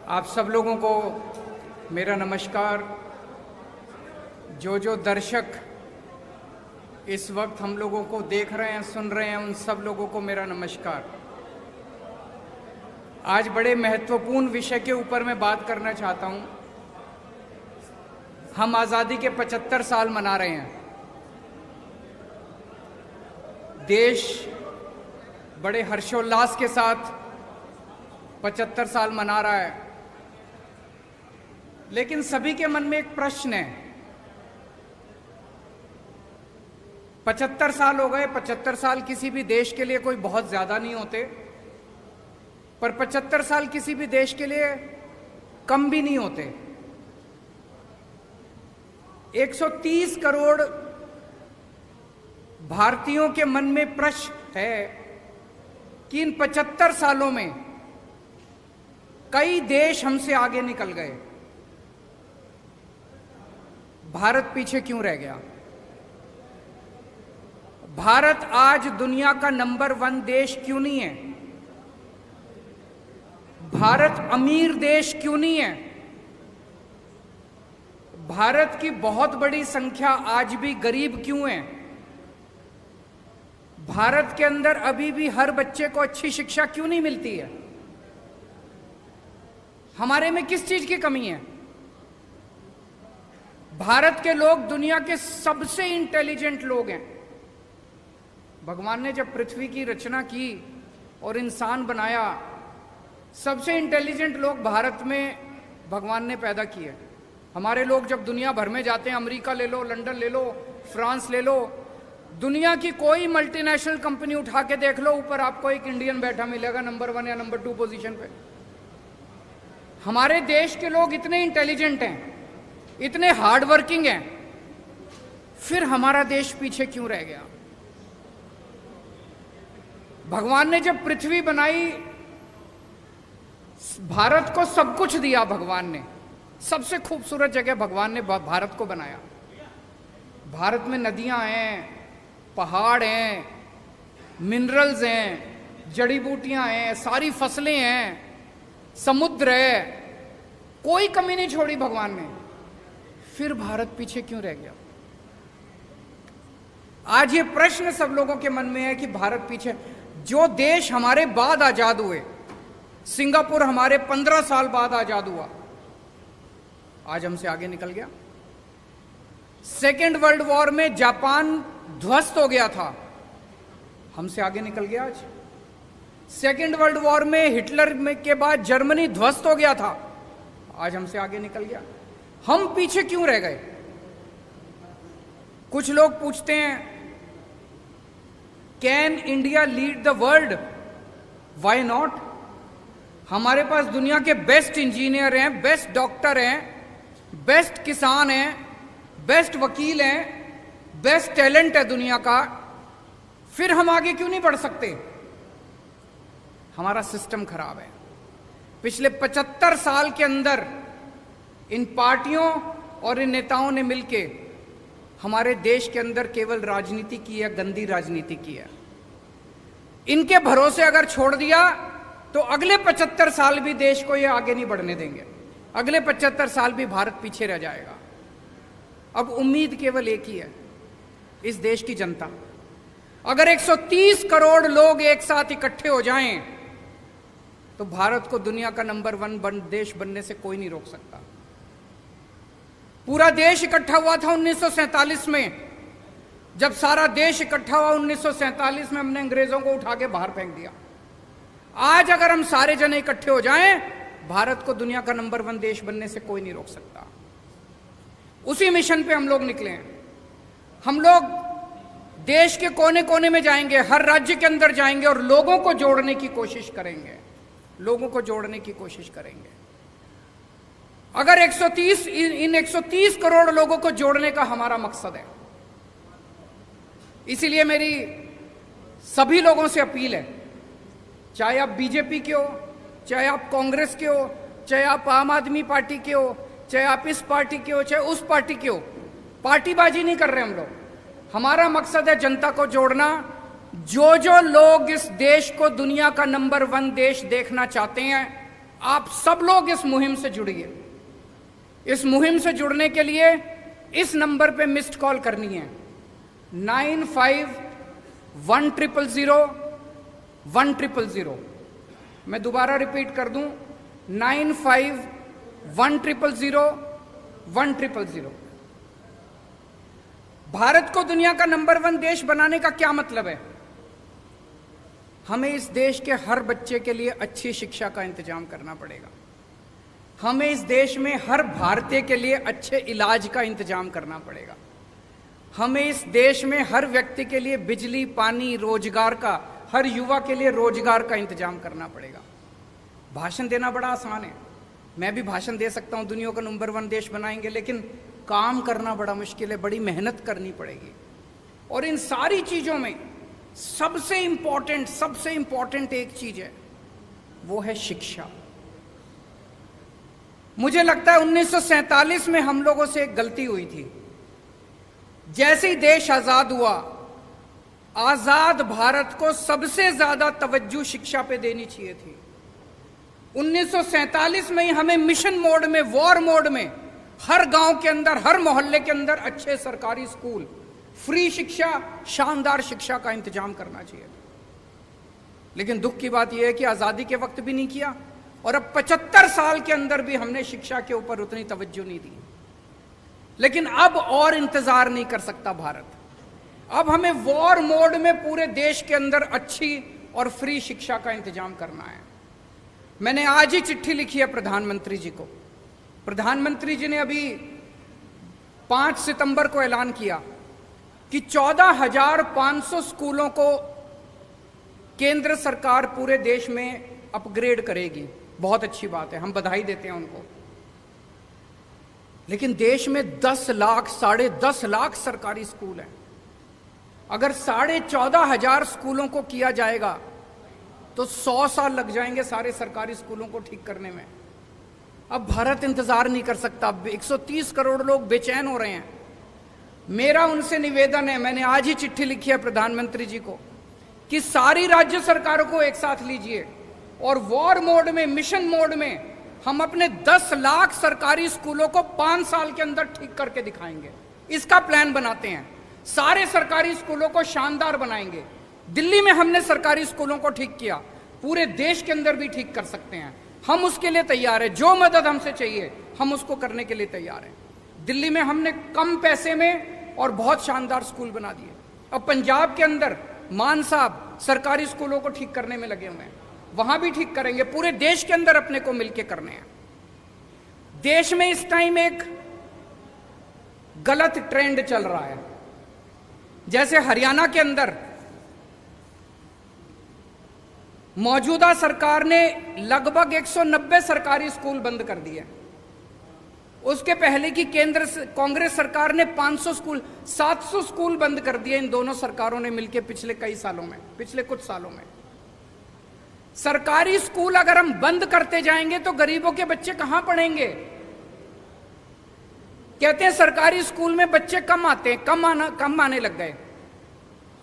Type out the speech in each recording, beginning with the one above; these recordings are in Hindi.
आप सब लोगों को मेरा नमस्कार। जो दर्शक इस वक्त हम लोगों को देख रहे हैं, सुन रहे हैं, उन सब लोगों को मेरा नमस्कार। आज बड़े महत्वपूर्ण विषय के ऊपर मैं बात करना चाहता हूं। हम आज़ादी के 75 साल मना रहे हैं। देश बड़े हर्षोल्लास के साथ 75 साल मना रहा है, लेकिन सभी के मन में एक प्रश्न है। 75 साल हो गए। 75 साल किसी भी देश के लिए कोई बहुत ज्यादा नहीं होते, पर 75 साल किसी भी देश के लिए कम भी नहीं होते। 130 करोड़ भारतीयों के मन में प्रश्न है कि इन 75 सालों में कई देश हमसे आगे निकल गए, भारत पीछे क्यों रह गया? भारत आज दुनिया का नंबर 1 देश क्यों नहीं है? भारत अमीर देश क्यों नहीं है? भारत की बहुत बड़ी संख्या आज भी गरीब क्यों है? भारत के अंदर अभी भी हर बच्चे को अच्छी शिक्षा क्यों नहीं मिलती है? हमारे में किस चीज की कमी है? भारत के लोग दुनिया के सबसे इंटेलिजेंट लोग हैं। भगवान ने जब पृथ्वी की रचना की और इंसान बनाया, सबसे इंटेलिजेंट लोग भारत में भगवान ने पैदा किए। हमारे लोग जब दुनिया भर में जाते हैं, अमेरिका ले लो, लंदन ले लो, फ्रांस ले लो, दुनिया की कोई मल्टीनेशनल कंपनी उठा के देख लो, ऊपर आपको एक इंडियन बैठा मिलेगा नंबर 1 या नंबर 2 पोजीशन पे। हमारे देश के लोग इतने इंटेलिजेंट हैं, इतने हार्ड वर्किंग हैं, फिर हमारा देश पीछे क्यों रह गया? भगवान ने जब पृथ्वी बनाई, भारत को सब कुछ दिया। भगवान ने सबसे खूबसूरत जगह भगवान ने भारत को बनाया। भारत में नदियां हैं, पहाड़ हैं, मिनरल्स हैं, जड़ी बूटियां हैं, सारी फसलें हैं, समुद्र है, कोई कमी नहीं छोड़ी भगवान ने। फिर भारत पीछे क्यों रह गया? आज ये प्रश्न सब लोगों के मन में है कि भारत पीछे। जो देश हमारे बाद आजाद हुए, सिंगापुर हमारे 15 साल बाद आजाद हुआ, आज हमसे आगे निकल गया। सेकेंड वर्ल्ड वॉर में जापान ध्वस्त हो गया था, हमसे आगे निकल गया आज। सेकेंड वर्ल्ड वॉर में हिटलर के बाद जर्मनी ध्वस्त हो गया था, आज हमसे आगे निकल गया। हम पीछे क्यों रह गए? कुछ लोग पूछते हैं, can India lead the world? Why not? हमारे पास दुनिया के बेस्ट इंजीनियर हैं, बेस्ट डॉक्टर हैं, बेस्ट किसान हैं, बेस्ट वकील हैं, बेस्ट टैलेंट है दुनिया का। फिर हम आगे क्यों नहीं बढ़ सकते? हमारा सिस्टम खराब है। पिछले 75 साल के अंदर इन पार्टियों और इन नेताओं ने मिलके हमारे देश के अंदर केवल राजनीति की है, गंदी राजनीति की है। इनके भरोसे अगर छोड़ दिया तो अगले 75 साल भी देश को ये आगे नहीं बढ़ने देंगे। अगले 75 साल भी भारत पीछे रह जाएगा। अब उम्मीद केवल एक ही है, इस देश की जनता। अगर 130 करोड़ लोग एक साथ इकट्ठे हो जाएं तो भारत को दुनिया का नंबर 1 देश बनने से कोई नहीं रोक सकता। पूरा देश इकट्ठा हुआ था 1947 में। जब सारा देश इकट्ठा हुआ 1947 में, हमने अंग्रेजों को उठा के बाहर फेंक दिया। आज अगर हम सारे जने इकट्ठे हो जाएं, भारत को दुनिया का नंबर 1 देश बनने से कोई नहीं रोक सकता। उसी मिशन पे हम लोग निकले हैं। हम लोग देश के कोने कोने में जाएंगे, हर राज्य के अंदर जाएंगे और लोगों को जोड़ने की कोशिश करेंगे। लोगों को जोड़ने की कोशिश करेंगे। अगर 130 करोड़ लोगों को जोड़ने का हमारा मकसद है, इसीलिए मेरी सभी लोगों से अपील है, चाहे आप बीजेपी के हो, चाहे आप कांग्रेस के हो, चाहे आप आम आदमी पार्टी के हो, चाहे आप इस पार्टी के हो, चाहे उस पार्टी के हो, पार्टीबाजी नहीं कर रहे हम लोग। हमारा मकसद है जनता को जोड़ना। जो लोग इस देश को दुनिया का नंबर 1 देश देखना चाहते हैं, आप सब लोग इस मुहिम से जुड़िए। इस मुहिम से जुड़ने के लिए इस नंबर पे मिस्ड कॉल करनी है 95100100। मैं दोबारा रिपीट कर दूं 95100100। भारत को दुनिया का नंबर 1 देश बनाने का क्या मतलब है? हमें इस देश के हर बच्चे के लिए अच्छी शिक्षा का इंतजाम करना पड़ेगा। हमें इस देश में हर भारतीय के लिए अच्छे इलाज का इंतजाम करना पड़ेगा। हमें इस देश में हर व्यक्ति के लिए बिजली, पानी, रोजगार का, हर युवा के लिए रोजगार का इंतजाम करना पड़ेगा। भाषण देना बड़ा आसान है, मैं भी भाषण दे सकता हूं दुनिया का नंबर 1 देश बनाएंगे, लेकिन काम करना बड़ा मुश्किल है, बड़ी मेहनत करनी पड़ेगी। और इन सारी चीजों में सबसे इंपॉर्टेंट एक चीज है, वो है शिक्षा। मुझे लगता है 1947 में हम लोगों से एक गलती हुई थी। जैसे ही देश आजाद हुआ, आजाद भारत को सबसे ज्यादा तवज्जो शिक्षा पे देनी चाहिए थी। 1947 में ही हमें मिशन मोड में, वॉर मोड में, हर गांव के अंदर, हर मोहल्ले के अंदर अच्छे सरकारी स्कूल, फ्री शिक्षा, शानदार शिक्षा का इंतजाम करना चाहिए था। लेकिन दुख की बात यह है कि आजादी के वक्त भी नहीं किया, और अब 75 साल के अंदर भी हमने शिक्षा के ऊपर उतनी तवज्जो नहीं दी। लेकिन अब और इंतजार नहीं कर सकता भारत। अब हमें वॉर मोड में पूरे देश के अंदर अच्छी और फ्री शिक्षा का इंतजाम करना है। मैंने आज ही चिट्ठी लिखी है प्रधानमंत्री जी को। प्रधानमंत्री जी ने अभी 5 सितंबर को ऐलान किया कि 14,500 स्कूलों को केंद्र सरकार पूरे देश में अपग्रेड करेगी। बहुत अच्छी बात है, हम बधाई देते हैं उनको। लेकिन देश में 10 लाख, 10.5 लाख सरकारी स्कूल हैं। अगर 14,500 स्कूलों को किया जाएगा तो 100 साल लग जाएंगे सारे सरकारी स्कूलों को ठीक करने में। अब भारत इंतजार नहीं कर सकता। 130 करोड़ लोग बेचैन हो रहे हैं। मेरा उनसे निवेदन है, मैंने आज ही चिट्ठी लिखी है प्रधानमंत्री जी को, कि सारी राज्य सरकारों को एक साथ लीजिए और वॉर मोड में, मिशन मोड में हम अपने 10 लाख सरकारी स्कूलों को 5 साल के अंदर ठीक करके दिखाएंगे। इसका प्लान बनाते हैं। सारे सरकारी स्कूलों को शानदार बनाएंगे। दिल्ली में हमने सरकारी स्कूलों को ठीक किया, पूरे देश के अंदर भी ठीक कर सकते हैं। हम उसके लिए तैयार हैं। जो मदद हमसे चाहिए हम उसको करने के लिए तैयार हैं। दिल्ली में हमने कम पैसे में और बहुत शानदार स्कूल बना दिए। अब पंजाब के अंदर मान साहब सरकारी स्कूलों को ठीक करने में लगे हुए हैं, वहां भी ठीक करेंगे। पूरे देश के अंदर अपने को मिलकर करने हैं। देश में इस टाइम एक गलत ट्रेंड चल रहा है। जैसे हरियाणा के अंदर मौजूदा सरकार ने लगभग 190 सरकारी स्कूल बंद कर दिए। उसके पहले की केंद्र कांग्रेस सरकार ने 500 स्कूल, 700 स्कूल बंद कर दिए। इन दोनों सरकारों ने मिलकर पिछले कुछ सालों में। सरकारी स्कूल अगर हम बंद करते जाएंगे तो गरीबों के बच्चे कहां पढ़ेंगे? कहते हैं सरकारी स्कूल में बच्चे कम आते हैं, कम आने लग गए।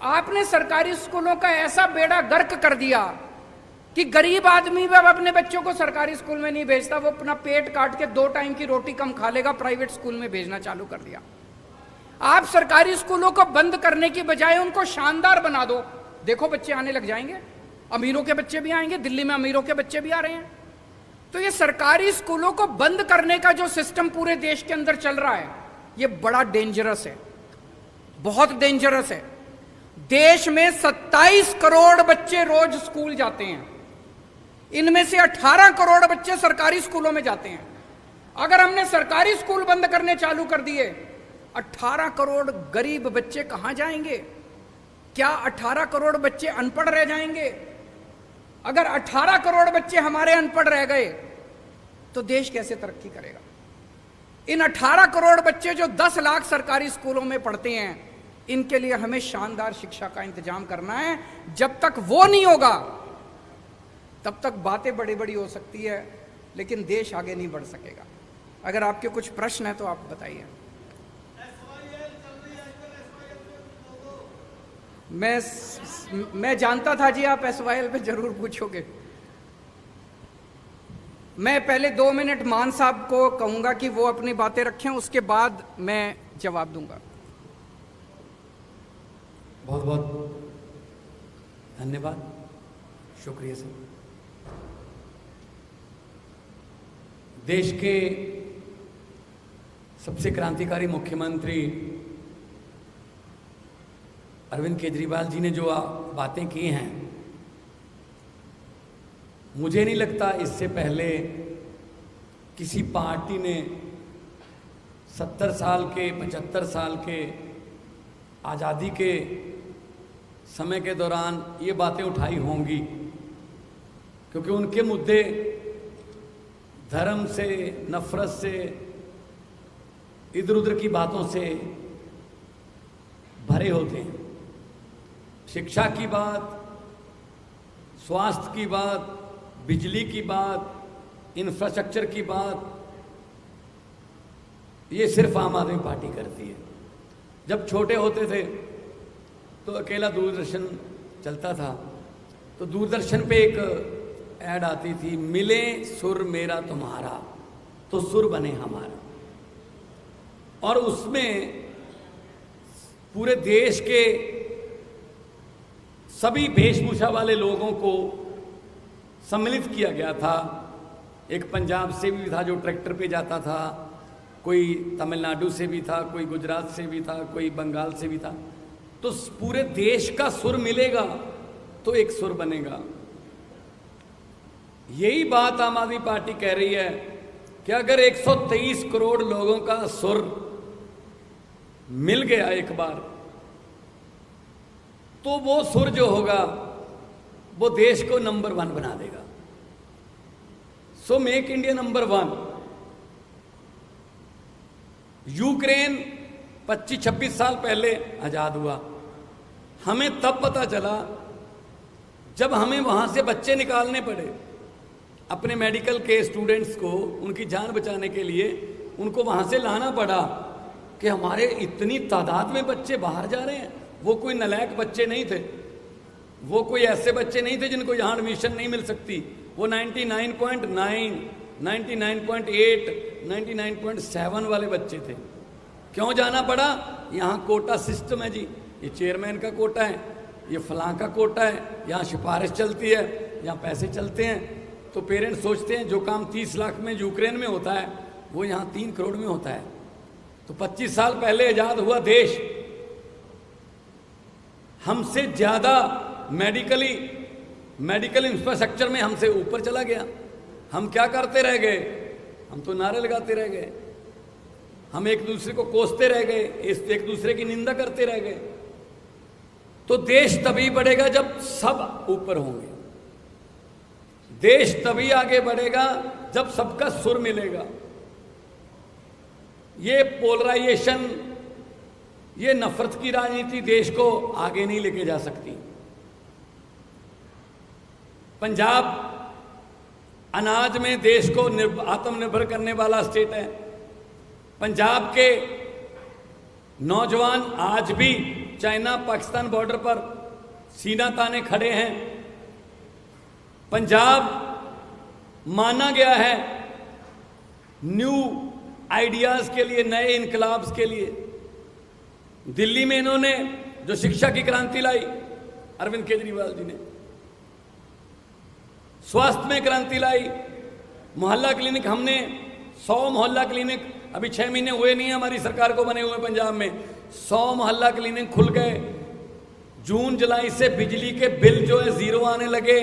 आपने सरकारी स्कूलों का ऐसा बेड़ा गर्क कर दिया कि गरीब आदमी अब अपने बच्चों को सरकारी स्कूल में नहीं भेजता। वो अपना पेट काट के 2 टाइम की रोटी कम खा लेगा, प्राइवेट स्कूल में भेजना चालू कर दिया। आप सरकारी स्कूलों को बंद करने की बजाय उनको शानदार बना दो। देखो बच्चे आने लग जाएंगे, अमीरों के बच्चे भी आएंगे। दिल्ली में अमीरों के बच्चे भी आ रहे हैं। तो ये सरकारी स्कूलों को बंद करने का जो सिस्टम पूरे देश के अंदर चल रहा है, ये बड़ा डेंजरस है, बहुत डेंजरस है। देश में 27 करोड़ बच्चे रोज स्कूल जाते हैं। इनमें से 18 करोड़ बच्चे सरकारी स्कूलों में जाते हैं। अगर हमने सरकारी स्कूल बंद करने चालू कर दिए, 18 करोड़ गरीब बच्चे कहां जाएंगे? क्या 18 करोड़ बच्चे अनपढ़ रह जाएंगे? अगर 18 करोड़ बच्चे हमारे अनपढ़ रह गए तो देश कैसे तरक्की करेगा? इन 18 करोड़ बच्चे जो 10 लाख सरकारी स्कूलों में पढ़ते हैं, इनके लिए हमें शानदार शिक्षा का इंतजाम करना है। जब तक वो नहीं होगा तब तक बातें बड़ी बड़ी हो सकती है, लेकिन देश आगे नहीं बढ़ सकेगा। अगर आपके कुछ प्रश्न है तो आप बताइए। मैं जानता था जी आप SYL पे जरूर पूछोगे। मैं पहले 2 मिनट मान साहब को कहूंगा कि वो अपनी बातें रखें, उसके बाद मैं जवाब दूंगा। बहुत बहुत धन्यवाद, शुक्रिया सर। देश के सबसे क्रांतिकारी मुख्यमंत्री अरविंद केजरीवाल जी ने जो बातें की हैं, मुझे नहीं लगता इससे पहले किसी पार्टी ने 70 साल के 75 साल के आज़ादी के समय के दौरान ये बातें उठाई होंगी, क्योंकि उनके मुद्दे धर्म से, नफरत से, इधर उधर की बातों से भरे होते हैं। शिक्षा की बात, स्वास्थ्य की बात, बिजली की बात, इंफ्रास्ट्रक्चर की बात, ये सिर्फ आम आदमी पार्टी करती है। जब छोटे होते थे तो अकेला दूरदर्शन चलता था, तो दूरदर्शन पे एक ऐड आती थी, मिले सुर मेरा तुम्हारा तो सुर बने हमारा। और उसमें पूरे देश के सभी वेशभूषा वाले लोगों को सम्मिलित किया गया था। एक पंजाब से भी था जो ट्रैक्टर पे जाता था, कोई तमिलनाडु से भी था, कोई गुजरात से भी था, कोई बंगाल से भी था। तो पूरे देश का सुर मिलेगा तो एक सुर बनेगा। यही बात आम आदमी पार्टी कह रही है कि अगर 123 करोड़ लोगों का सुर मिल गया एक बार, तो वो सुर जो होगा वो देश को नंबर 1 बना देगा। So make India number 1। Ukraine 25-26 साल पहले आजाद हुआ। हमें तब पता चला जब हमें वहां से बच्चे निकालने पड़े, अपने मेडिकल के स्टूडेंट्स को उनकी जान बचाने के लिए उनको वहां से लाना पड़ा, कि हमारे इतनी तादाद में बच्चे बाहर जा रहे हैं। वो कोई नालायक बच्चे नहीं थे, वो कोई ऐसे बच्चे नहीं थे जिनको यहाँ एडमिशन नहीं मिल सकती। वो 99.9, 99.8, 99.7 वाले बच्चे थे। क्यों जाना पड़ा? यहाँ कोटा सिस्टम है जी, ये चेयरमैन का कोटा है, ये फलां का कोटा है, यहाँ सिफारिश चलती है, यहाँ पैसे चलते हैं। तो पेरेंट्स सोचते हैं जो काम 30 लाख में यूक्रेन में होता है वो यहाँ 3 करोड़ में होता है। तो 25 साल पहले आजाद हुआ देश हमसे ज्यादा मेडिकल इंफ्रास्ट्रक्चर में हमसे ऊपर चला गया। हम क्या करते रह गए? हम तो नारे लगाते रह गए, हम एक दूसरे को कोसते रह गए, एक दूसरे की निंदा करते रह गए। तो देश तभी बढ़ेगा जब सब ऊपर होंगे, देश तभी आगे बढ़ेगा जब सबका सुर मिलेगा। ये पोलराइजेशन, ये नफरत की राजनीति देश को आगे नहीं लेके जा सकती। पंजाब अनाज में देश को आत्मनिर्भर करने वाला स्टेट है। पंजाब के नौजवान आज भी चाइना पाकिस्तान बॉर्डर पर सीना ताने खड़े हैं। पंजाब माना गया है न्यू आइडियाज के लिए, नए इनकलाब्स के लिए। दिल्ली में इन्होंने जो शिक्षा की क्रांति लाई अरविंद केजरीवाल जी ने, स्वास्थ्य में क्रांति लाई, मोहल्ला क्लिनिक, हमने 100 मोहल्ला क्लिनिक, अभी 6 महीने हुए नहीं है हमारी सरकार को बने हुए पंजाब में, 100 मोहल्ला क्लिनिक खुल गए। जून जुलाई से बिजली के बिल जो है 0 आने लगे।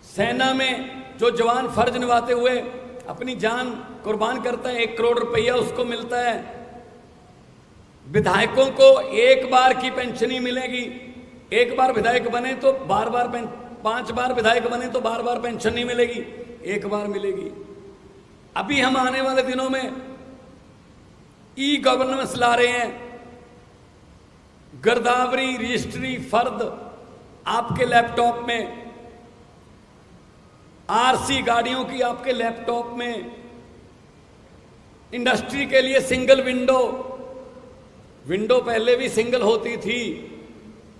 सेना में जो जवान फर्ज निभाते हुए अपनी जान कुर्बान करता है, 1 करोड़ रुपया उसको मिलता है। विधायकों को 1 बार की पेंशन ही मिलेगी। 1 बार विधायक बने तो बार 5 बार विधायक बने तो बार पेंशन नहीं मिलेगी, 1 बार मिलेगी। अभी हम आने वाले दिनों में ई गवर्नेंस ला रहे हैं। गिरदावरी रजिस्ट्री फर्द आपके लैपटॉप में, आरसी गाड़ियों की आपके लैपटॉप में, इंडस्ट्री के लिए सिंगल विंडो पहले भी सिंगल होती थी,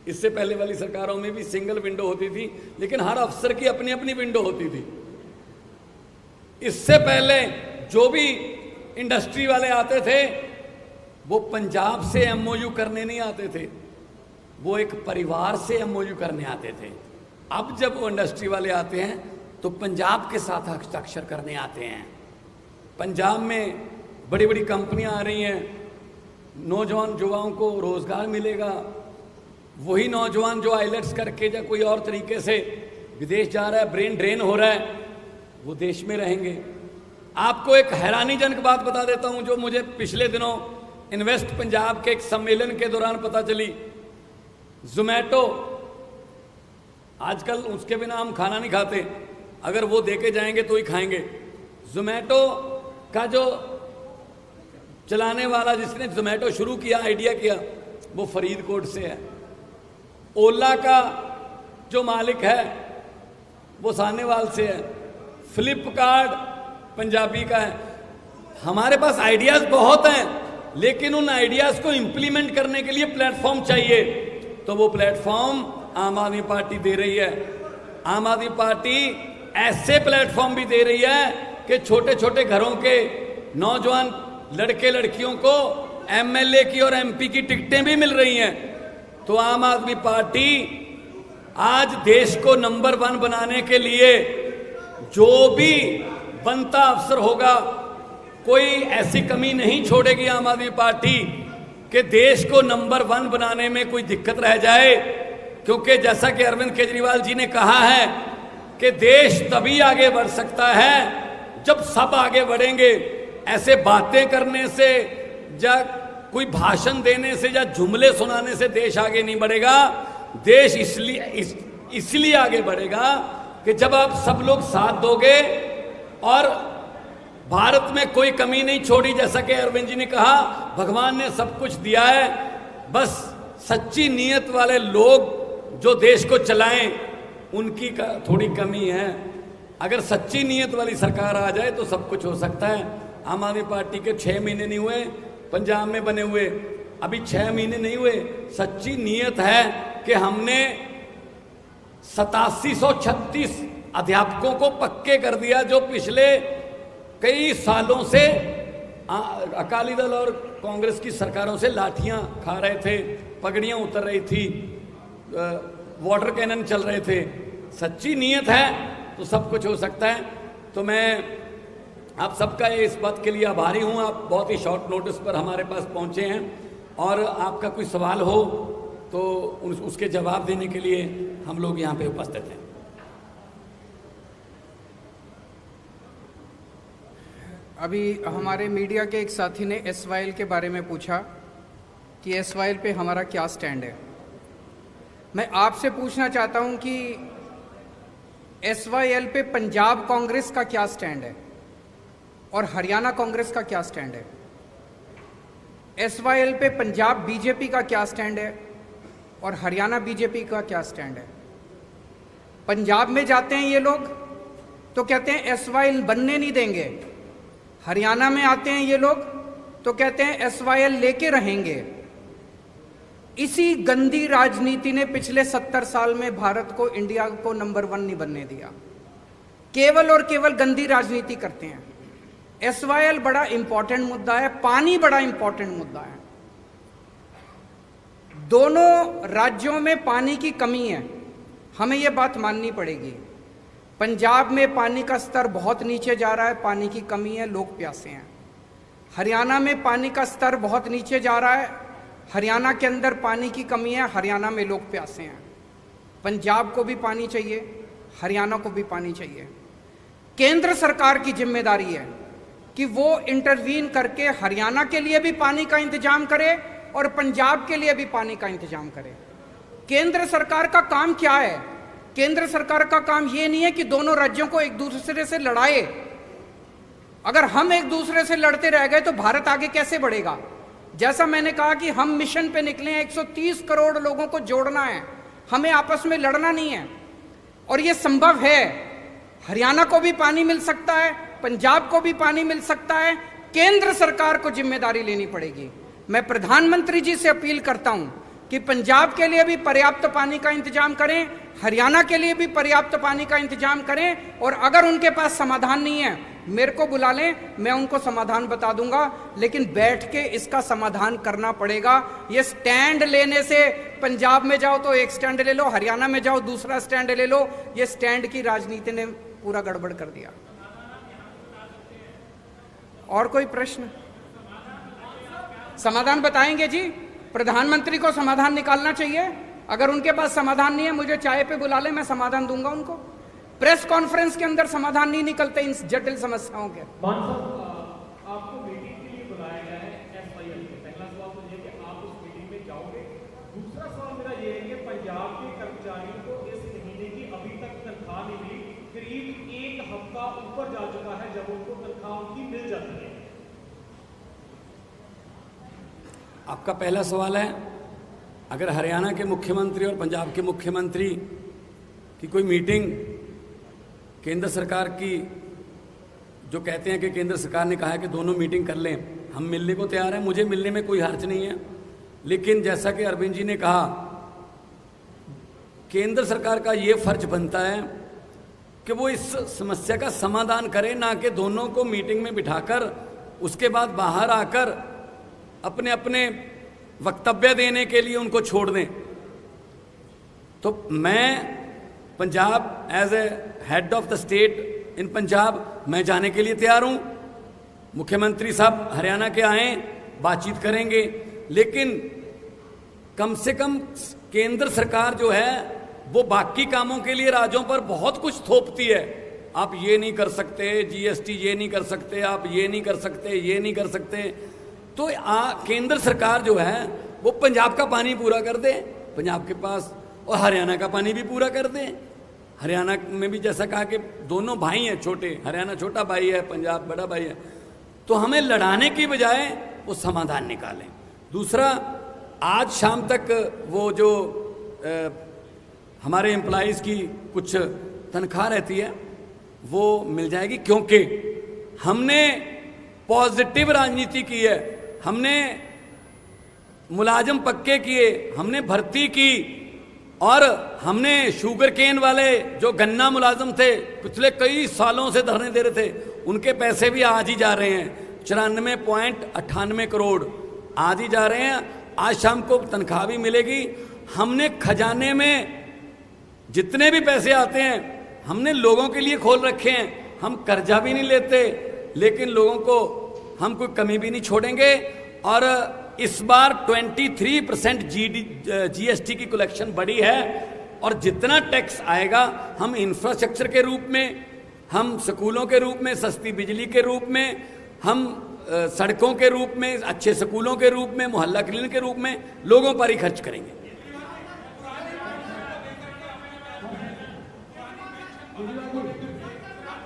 इससे पहले वाली सरकारों में भी सिंगल विंडो होती थी, लेकिन हर अफसर की अपनी अपनी विंडो होती थी। इससे पहले जो भी इंडस्ट्री वाले आते थे वो पंजाब से एमओयू करने नहीं आते थे, वो एक परिवार से एमओयू करने आते थे। अब जब वो इंडस्ट्री वाले आते हैं तो पंजाब के साथ हस्ताक्षर करने आते हैं। पंजाब में बड़ी बड़ी कंपनियां आ रही हैं, नौजवान युवाओं को रोजगार मिलेगा। वही नौजवान जो आइलेट्स करके या कोई और तरीके से विदेश जा रहा है, ब्रेन ड्रेन हो रहा है, वो देश में रहेंगे। आपको एक हैरानीजनक बात बता देता हूं जो मुझे पिछले दिनों इन्वेस्ट पंजाब के एक सम्मेलन के दौरान पता चली। जोमैटो, आजकल उसके बिना हम खाना नहीं खाते, अगर वो देके जाएंगे तो ही खाएंगे। जोमैटो का जो चलाने वाला, जिसने जोमैटो शुरू किया, आइडिया किया, वो फरीदकोट से है। ओला का जो मालिक है वो सानेवाल से है। फ्लिपकार्ट पंजाबी का है। हमारे पास आइडियाज बहुत हैं, लेकिन उन आइडियाज को इंप्लीमेंट करने के लिए प्लेटफॉर्म चाहिए, तो वो प्लेटफॉर्म आम आदमी पार्टी दे रही है। आम आदमी पार्टी ऐसे प्लेटफॉर्म भी दे रही है कि छोटे छोटे घरों के नौजवान लड़के लड़कियों को एमएलए की और एमपी की टिकटें भी मिल रही हैं। तो आम आदमी पार्टी आज देश को नंबर 1 बनाने के लिए जो भी बनता अवसर होगा, कोई ऐसी कमी नहीं छोड़ेगी आम आदमी पार्टी कि देश को नंबर 1 बनाने में कोई दिक्कत रह जाए। क्योंकि जैसा कि अरविंद केजरीवाल जी ने कहा है कि देश तभी आगे बढ़ सकता है जब सब आगे बढ़ेंगे। ऐसे बातें करने से या कोई भाषण देने से या जुमले सुनाने से देश आगे नहीं बढ़ेगा। देश इसलिए आगे बढ़ेगा कि जब आप सब लोग साथ दोगे और भारत में कोई कमी नहीं छोड़ी। जैसा कि अरविंद जी ने कहा, भगवान ने सब कुछ दिया है, बस सच्ची नीयत वाले लोग जो देश को चलाएं उनकी थोड़ी कमी है। अगर सच्ची नीयत वाली सरकार आ जाए तो सब कुछ हो सकता है। आम आदमी पार्टी के 6 महीने नहीं हुए पंजाब में बने हुए, अभी 6 महीने नहीं हुए। सच्ची नीयत है कि हमने 8736 अध्यापकों को पक्के कर दिया, जो पिछले कई सालों से अकाली दल और कांग्रेस की सरकारों से लाठियां खा रहे थे, पगड़ियां उतर रही थी, वाटर कैनन चल रहे थे। सच्ची नीयत है तो सब कुछ हो सकता है। तो मैं आप सबका इस बात के लिए आभारी हूं। आप बहुत ही शॉर्ट नोटिस पर हमारे पास पहुंचे हैं और आपका कोई सवाल हो तो उसके जवाब देने के लिए हम लोग यहाँ पे उपस्थित हैं। अभी हमारे मीडिया के एक साथी ने एसवाईएल के बारे में पूछा कि एसवाईएल पे हमारा क्या स्टैंड है। मैं आपसे पूछना चाहता हूं कि एसवाईएल पे पंजाब कांग्रेस का क्या स्टैंड है और हरियाणा कांग्रेस का क्या स्टैंड है। एसवाईएल पे पंजाब बीजेपी का क्या स्टैंड है और हरियाणा बीजेपी का क्या स्टैंड है। पंजाब में जाते हैं ये लोग तो कहते हैं एसवाईएल बनने नहीं देंगे, हरियाणा में आते हैं ये लोग तो कहते हैं एसवाईएल लेके रहेंगे। इसी गंदी राजनीति ने पिछले 70 साल में भारत को, इंडिया को नंबर 1 नहीं बनने दिया। केवल और केवल गंदी राजनीति करते हैं। एसवाईएल बड़ा इंपॉर्टेंट मुद्दा है, पानी बड़ा इंपॉर्टेंट मुद्दा है। दोनों राज्यों में पानी की कमी है, हमें यह बात माननी पड़ेगी। पंजाब में पानी का स्तर बहुत नीचे जा रहा है, पानी की कमी है, लोग प्यासे हैं। हरियाणा में पानी का स्तर बहुत नीचे जा रहा है, हरियाणा के अंदर पानी की कमी है, हरियाणा में लोग प्यासे हैं। पंजाब को भी पानी चाहिए, हरियाणा को भी पानी चाहिए। केंद्र सरकार की जिम्मेदारी है कि वो इंटरवीन करके हरियाणा के लिए भी पानी का इंतजाम करे और पंजाब के लिए भी पानी का इंतजाम करे। केंद्र सरकार का काम क्या है? केंद्र सरकार का काम ये नहीं है कि दोनों राज्यों को एक दूसरे से लड़ाए। अगर हम एक दूसरे से लड़ते रह गए तो भारत आगे कैसे बढ़ेगा? जैसा मैंने कहा कि हम मिशन पे निकले हैं, 130 करोड़ लोगों को जोड़ना है, हमें आपस में लड़ना नहीं है और ये संभव है। हरियाणा को भी पानी मिल सकता है, पंजाब को भी पानी मिल सकता है। केंद्र सरकार को जिम्मेदारी लेनी पड़ेगी। मैं प्रधानमंत्री जी से अपील करता हूं कि पंजाब के लिए भी पर्याप्त पानी का इंतजाम करें, हरियाणा के लिए भी पर्याप्त पानी का इंतजाम करें और अगर उनके पास समाधान नहीं है मेरे को बुला लें, मैं उनको समाधान बता दूंगा, लेकिन बैठ के इसका समाधान करना पड़ेगा। ये स्टैंड लेने से, पंजाब में जाओ तो एक स्टैंड ले लो, हरियाणा में जाओ दूसरा स्टैंड ले लो, ये स्टैंड की राजनीति ने पूरा गड़बड़ कर दिया। और कोई प्रश्न? समाधान बताएंगे जी, प्रधानमंत्री को समाधान निकालना चाहिए। अगर उनके पास समाधान नहीं है, मुझे चाय पे बुला ले, मैं समाधान दूंगा उनको। प्रेस कॉन्फ्रेंस के अंदर समाधान नहीं निकलते इन जटिल समस्याओं के। मान साहब, आपको मीटिंग के लिए बुलाया गया है एसवाईएल में। पहला सवाल तो ये कि आप उस मीटिंग में जाओगे। दूसरा सवाल मेरा ये है कि पंजाब के कर्मचारियों को इस महीने की अभी तक तनख्वाह नहीं मिली। करीब एक हफ्ता ऊपर जा चुका है जब उनको तनख्वाह उनकी मिल जाती है। आपका पहला सवाल है, अगर हरियाणा के मुख्यमंत्री और पंजाब के मुख्यमंत्री की कोई मीटिंग केंद्र सरकार की, जो कहते हैं कि केंद्र सरकार ने कहा है कि दोनों मीटिंग कर लें, हम मिलने को तैयार हैं, मुझे मिलने में कोई हर्ज नहीं है। लेकिन जैसा कि अरविंद जी ने कहा, केंद्र सरकार का ये फर्ज बनता है कि वो इस समस्या का समाधान करे, ना कि दोनों को मीटिंग में बिठाकर उसके बाद बाहर आकर अपने अपने वक्तव्य देने के लिए उनको छोड़ दें। तो मैं Punjab as a head of the state in Punjab, मैं जाने के लिए तैयार हूं। मुख्यमंत्री साहब हरियाणा के आए, बातचीत करेंगे, लेकिन कम से कम केंद्र सरकार जो है वो बाकी कामों के लिए राज्यों पर बहुत कुछ थोपती है। आप ये नहीं कर सकते, जीएसटी ये नहीं कर सकते, आप ये नहीं कर सकते, ये नहीं कर सकते। तो केंद्र सरकार जो है वो पंजाब का पानी पूरा कर दे पंजाब के पास, और हरियाणा का पानी भी पूरा कर दे। हरियाणा में भी जैसा कहा कि दोनों भाई हैं छोटे, हरियाणा छोटा भाई है, पंजाब बड़ा भाई है। तो हमें लड़ाने की बजाय वो समाधान निकालें। दूसरा, आज शाम तक वो जो हमारे एम्प्लॉइज़ की कुछ तनख्वाह रहती है वो मिल जाएगी, क्योंकि हमने पॉजिटिव राजनीति की है। हमने मुलाजम पक्के किए, हमने भर्ती की, और हमने शुगर केन वाले जो गन्ना मुलाजम थे, पिछले कई सालों से धरने दे रहे थे, उनके पैसे भी आज ही जा रहे हैं। 94.98 करोड़ आज ही जा रहे हैं। आज शाम को तनख्वाह भी मिलेगी। हमने खजाने में जितने भी पैसे आते हैं हमने लोगों के लिए खोल रखे हैं। हम कर्जा भी नहीं लेते, लेकिन लोगों को हम कोई कमी भी नहीं छोड़ेंगे। और इस बार 23% जीएसटी की कलेक्शन बढ़ी है, और जितना टैक्स आएगा हम इंफ्रास्ट्रक्चर के रूप में, हम स्कूलों के रूप में, सस्ती बिजली के रूप में, हम सड़कों के रूप में, अच्छे स्कूलों के रूप में, मोहल्ला क्लिनिक के रूप में लोगों पर ही खर्च करेंगे।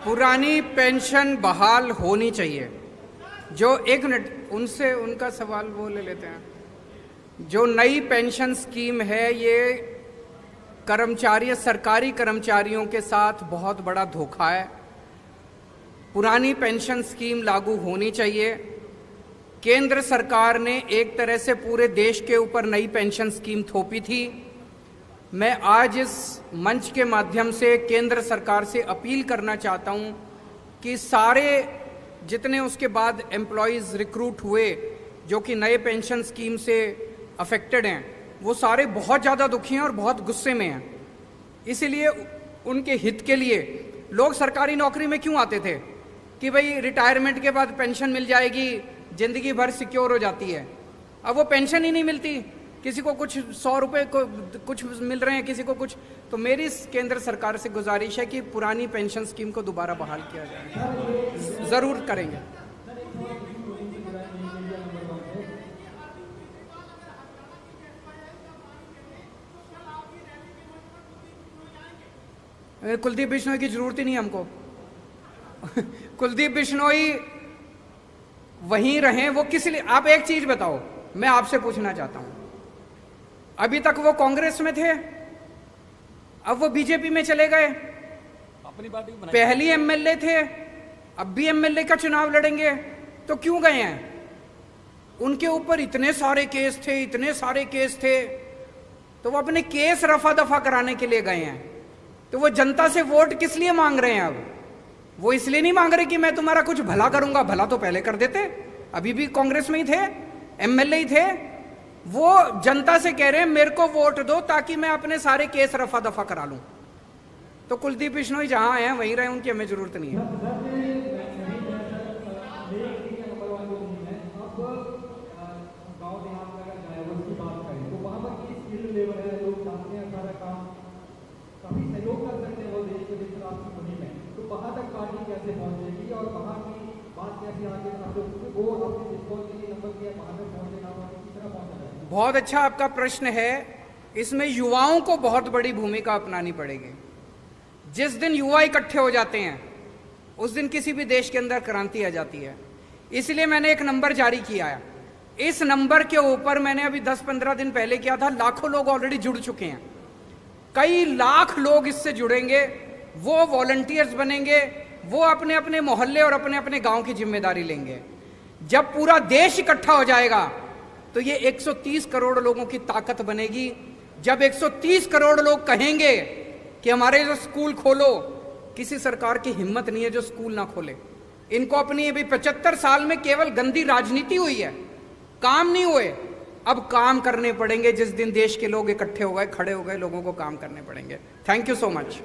पुरानी पेंशन बहाल होनी चाहिए। जो, एक मिनट, उनसे उनका सवाल वो ले लेते हैं। जो नई पेंशन स्कीम है, ये कर्मचारी, सरकारी कर्मचारियों के साथ बहुत बड़ा धोखा है। पुरानी पेंशन स्कीम लागू होनी चाहिए। केंद्र सरकार ने एक तरह से पूरे देश के ऊपर नई पेंशन स्कीम थोपी थी। मैं आज इस मंच के माध्यम से केंद्र सरकार से अपील करना चाहता हूं कि सारे जितने उसके बाद एम्प्लॉयज़ रिक्रूट हुए जो कि नए पेंशन स्कीम से अफेक्टेड हैं, वो सारे बहुत ज़्यादा दुखी हैं और बहुत गुस्से में हैं। इसीलिए उनके हित के लिए लोग सरकारी नौकरी में क्यों आते थे कि भाई रिटायरमेंट के बाद पेंशन मिल जाएगी, ज़िंदगी भर सिक्योर हो जाती है। अब वो पेंशन ही नहीं मिलती, किसी को कुछ 100 रुपये को कुछ मिल रहे हैं, किसी को कुछ। तो मेरी केंद्र सरकार से गुजारिश है कि पुरानी पेंशन स्कीम को दोबारा बहाल किया जाए। ज़रूर करेंगे। कुलदीप बिश्नोई की जरूरत ही नहीं हमको। कुलदीप बिश्नोई वहीं रहें, वो किस लिए? आप एक चीज बताओ, मैं आपसे पूछना चाहता हूं, अभी तक वो कांग्रेस में थे, अब वो बीजेपी में चले गए, अपनी पार्टी पहली एमएलए थे, अब भी एमएलए का चुनाव लड़ेंगे, तो क्यों गए हैं? उनके ऊपर इतने सारे केस थे, इतने सारे केस थे, तो वो अपने केस रफा दफा कराने के लिए गए हैं। तो वो जनता से वोट किस लिए मांग रहे हैं? अब वो इसलिए नहीं मांग रहे कि मैं तुम्हारा कुछ भला करूंगा, भला तो पहले कर देते, अभी भी कांग्रेस में ही थे, एमएलए ही थे। वो जनता से कह रहे हैं मेरे को वोट दो ताकि मैं अपने सारे केस रफा दफा करा लूं। तो कुलदीप बिश्नोई जहां हैं वहीं रहे, उनकी हमें जरूरत नहीं है। बहुत अच्छा आपका प्रश्न है। इसमें युवाओं को बहुत बड़ी भूमिका अपनानी पड़ेगी। जिस दिन युवा इकट्ठे हो जाते हैं उस दिन किसी भी देश के अंदर क्रांति आ जाती है। इसलिए मैंने एक नंबर जारी किया है। इस नंबर के ऊपर मैंने अभी 10-15 दिन पहले किया था, लाखों लोग ऑलरेडी जुड़ चुके हैं। कई लाख लोग इससे जुड़ेंगे, वो वॉलंटियर्स बनेंगे, वो अपने अपने मोहल्ले और अपने अपने गांव की जिम्मेदारी लेंगे। जब पूरा देश इकट्ठा हो जाएगा तो ये 130 करोड़ लोगों की ताकत बनेगी। जब 130 करोड़ लोग कहेंगे कि हमारे जो स्कूल खोलो, किसी सरकार की हिम्मत नहीं है जो स्कूल ना खोले। इनको अपनी अभी 75 साल में केवल गंदी राजनीति हुई है, काम नहीं हुए। अब काम करने पड़ेंगे। जिस दिन देश के लोग इकट्ठे हो गए, खड़े हो गए, लोगों को काम करने पड़ेंगे। Thank you so much.